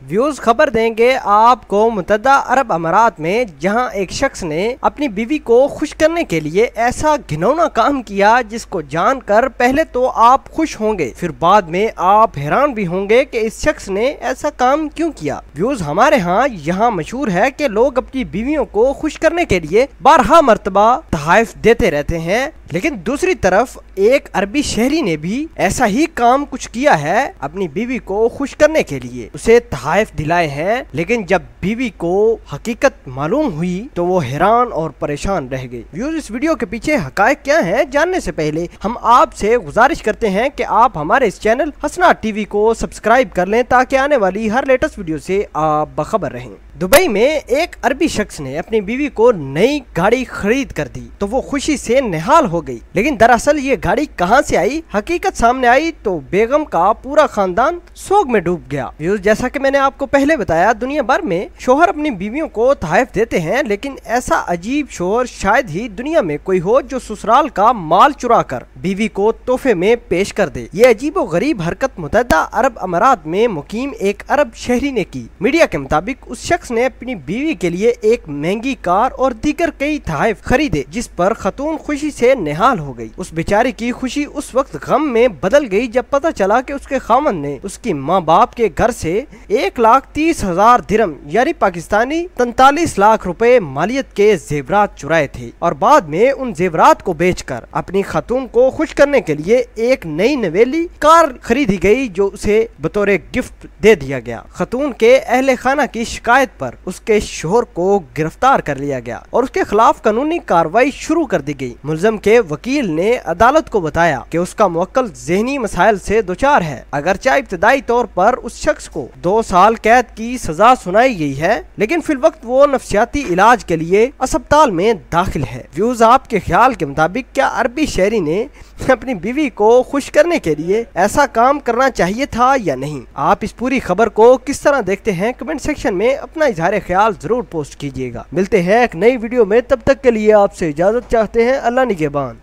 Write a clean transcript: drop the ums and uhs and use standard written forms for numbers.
Views खबर देंगे आपको मुत्तहदा अरब अमारात में, जहां एक शख्स ने अपनी बीवी को खुश करने के लिए ऐसा घिनौना काम किया जिसको जानकर पहले तो आप खुश होंगे, फिर बाद में आप हैरान भी होंगे कि इस शख्स ने ऐसा काम क्यों किया। व्यूज हमारे यहाँ मशहूर है कि लोग अपनी बीवियों को खुश करने के लिए बारहा मर्तबा तोहफे देते रहते हैं, लेकिन दूसरी तरफ एक अरबी शहरी ने भी ऐसा ही काम कुछ किया है अपनी बीवी को खुश करने के लिए। उसे तोहफे दिलाए हैं, लेकिन जब बीवी को हकीकत मालूम हुई तो वो हैरान और परेशान रह गई। व्यूज इस वीडियो के पीछे हकायक क्या हैं जानने से पहले हम आपसे गुजारिश करते हैं कि आप हमारे इस चैनल हसनात टीवी को सब्सक्राइब कर लें ताकि आने वाली हर लेटेस्ट वीडियो से आप बखबर रहें। दुबई में एक अरबी शख्स ने अपनी बीवी को नई गाड़ी खरीद कर दी तो वो खुशी से निहाल हो गई, लेकिन दरअसल ये गाड़ी कहां से आई, हकीकत सामने आई तो बेगम का पूरा खानदान सोग में डूब गया। व्यूज जैसा कि मैंने आपको पहले बताया, दुनिया भर में शोहर अपनी बीवियों को तोहफे देते हैं, लेकिन ऐसा अजीब शोहर शायद ही दुनिया में कोई हो जो ससुराल का माल चुरा कर बीवी को तोहफे में पेश कर दे। ये अजीबो गरीब हरकत मुत्तहदा अरब अमारात में मुकीम एक अरब शहरी ने की। मीडिया के मुताबिक उस शख्स ने अपनी बीवी के लिए एक महंगी कार और दीगर कई तोहफे खरीदे, जिस पर खतून खुशी से निहाल हो गई। उस बेचारी की खुशी उस वक्त गम में बदल गई जब पता चला कि उसके खामन ने उसकी माँ बाप के घर से 1,30,000 दिरहम यानी पाकिस्तानी 43 लाख रुपए मालियत के जेवरात चुराए थे, और बाद में उन जेवरात को बेचकर अपनी खतून को खुश करने के लिए एक नई नवेली कार खरीदी गई जो उसे बतौर गिफ्ट दे दिया गया। खतून के अहले खाना की शिकायत पर उसके शोहर को गिरफ्तार कर लिया गया और उसके खिलाफ कानूनी कार्रवाई शुरू कर दी गई। मुलजम के वकील ने अदालत को बताया कि उसका मुवक्किल ज़हनी मसाइल से दुचार है। अगरचे इब्तदाई तौर पर उस शख्स को 2 साल कैद की सजा सुनाई गई है, लेकिन फिल वक्त वो नफ्सियाती इलाज के लिए अस्पताल में दाखिल है। व्यूज आपके ख्याल के मुताबिक क्या अरबी शहरी ने अपनी बीवी को खुश करने के लिए ऐसा काम करना चाहिए था या नहीं? आप इस पूरी खबर को किस तरह देखते हैं, कमेंट सेक्शन में अपना इजहार ख्याल जरूर पोस्ट कीजिएगा। मिलते हैं एक नई वीडियो में, तब तक के लिए आपसे इजाजत चाहते हैं। अल्लाह निगहबान।